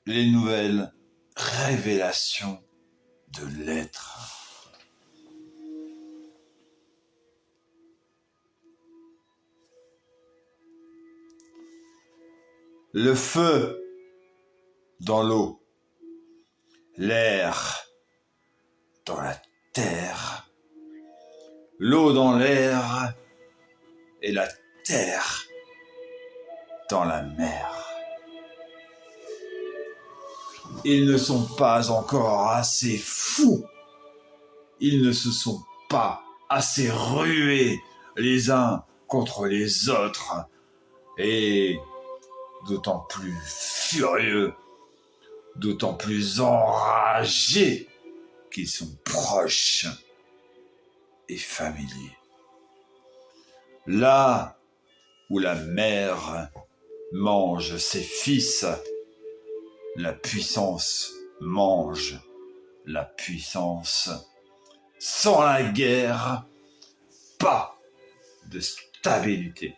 les nouvelles révélations de l'être. Le feu dans l'eau, l'air dans la terre, l'eau dans l'air et la terre dans la mer. Ils ne sont pas encore assez fous, ils ne se sont pas assez rués les uns contre les autres et d'autant plus furieux, d'autant plus enragés qu'ils sont proches et familiers. Là où la mère mange ses fils, la puissance mange la puissance. Sans la guerre, pas de stabilité.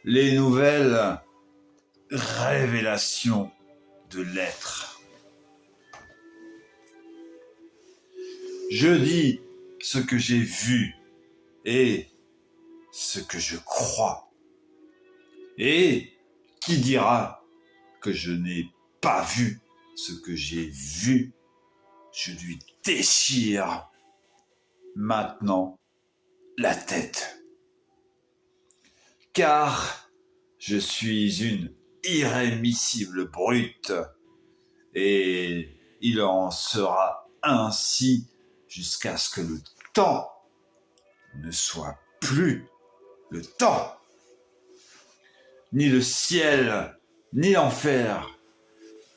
Les nouvelles révélations de l'être. Je dis ce que j'ai vu et ce que je crois. Et qui dira que je n'ai pas vu ce que j'ai vu? Je lui déchire maintenant la tête. Car je suis une irrémissible brute et il en sera ainsi jusqu'à ce que le temps ne soit plus le temps. Ni le ciel, ni l'enfer,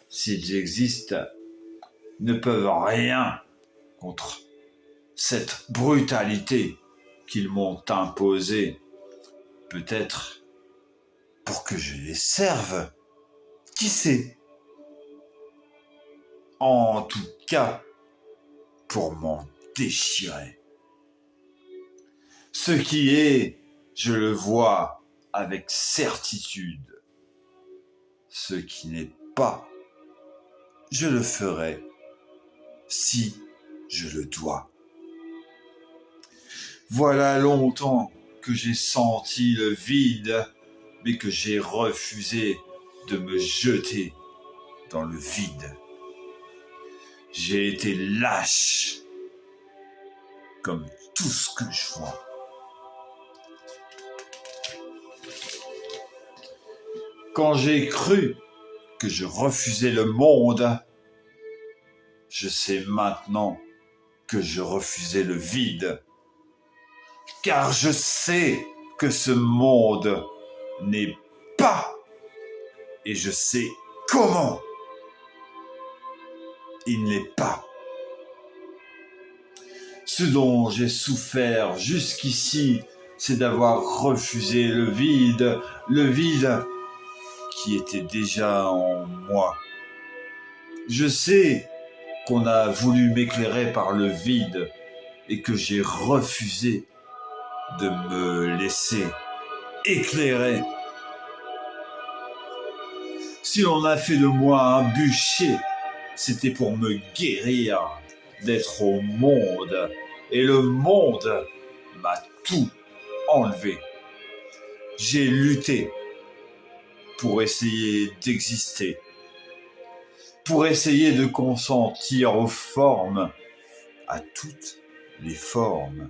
s'ils existent, ne peuvent rien contre cette brutalité qu'ils m'ont imposée. Peut-être pour que je les serve. Qui sait? En tout cas, pour m'en déchirer. Ce qui est, je le vois avec certitude. Ce qui n'est pas, je le ferai si je le dois. Voilà longtemps que j'ai senti le vide, mais que j'ai refusé de me jeter dans le vide. J'ai été lâche, comme tout ce que je vois. Quand j'ai cru que je refusais le monde, je sais maintenant que je refusais le vide. Car je sais que ce monde n'est pas, et je sais comment il n'est pas. Ce dont j'ai souffert jusqu'ici, c'est d'avoir refusé le vide qui était déjà en moi. Je sais qu'on a voulu m'éclairer par le vide et que j'ai refusé de me laisser éclairer. Si l'on a fait de moi un bûcher, c'était pour me guérir d'être au monde. Et le monde m'a tout enlevé. J'ai lutté pour essayer d'exister, pour essayer de consentir aux formes, à toutes les formes,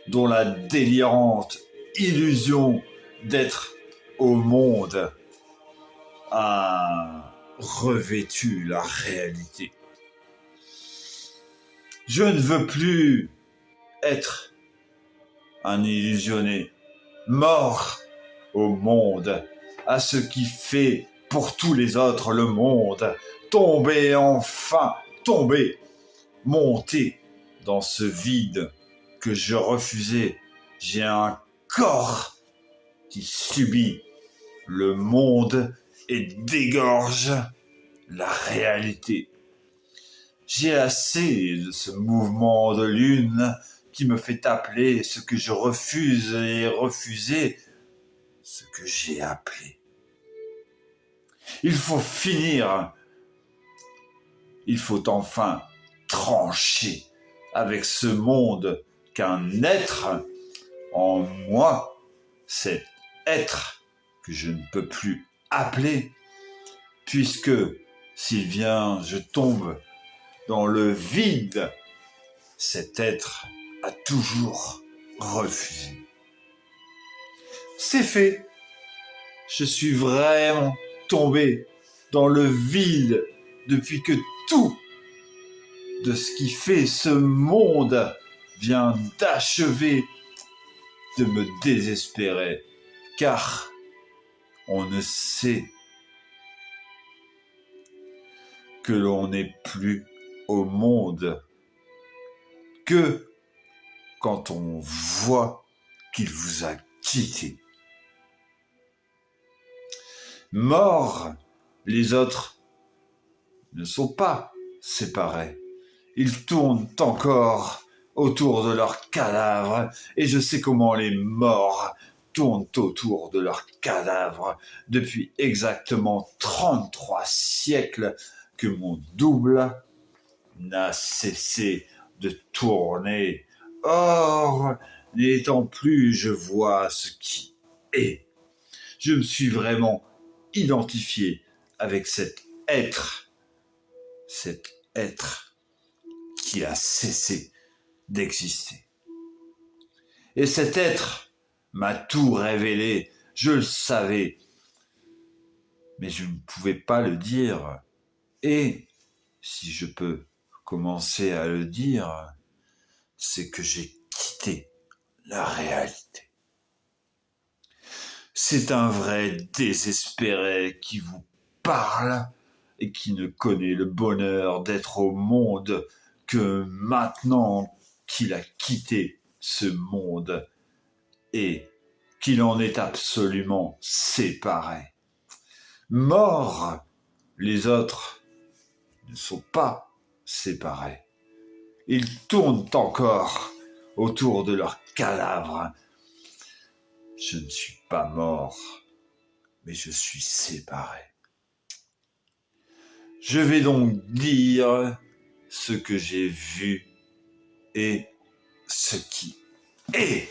dont la délirante illusion d'être au monde a revêtu la réalité. Je ne veux plus être un illusionné, mort au monde, à ce qui fait pour tous les autres le monde, tomber enfin, tomber, monter dans ce vide que je refusais. J'ai un corps qui subit le monde et dégorge la réalité. J'ai assez de ce mouvement de lune qui me fait appeler ce que je refuse et refuser ce que j'ai appelé. Il faut finir, il faut enfin trancher avec ce monde qu'un être en moi, cet être que je ne peux plus appeler, puisque s'il vient, je tombe dans le vide, cet être a toujours refusé. C'est fait. Je suis vraiment tombé dans le vide depuis que tout de ce qui fait ce monde vient d'achever de me désespérer, car on ne sait que l'on n'est plus au monde que quand on voit qu'il vous a quitté. Morts, les autres ne sont pas séparés. Ils tournent encore autour de leurs cadavres, et je sais comment les morts tournent autour de leurs cadavres depuis exactement 33 siècles que mon double n'a cessé de tourner. Or, n'étant plus, je vois ce qui est. Je me suis vraiment identifié avec cet être qui a cessé d'exister. Et cet être m'a tout révélé, je le savais, mais je ne pouvais pas le dire. Et si je peux commencer à le dire, c'est que j'ai quitté la réalité. C'est un vrai désespéré qui vous parle et qui ne connaît le bonheur d'être au monde que maintenant qu'il a quitté ce monde et qu'il en est absolument séparé. Morts, les autres ne sont pas séparés. Ils tournent encore autour de leurs cadavres. Je ne suis pas mort, mais je suis séparé. Je vais donc dire ce que j'ai vu et ce qui est.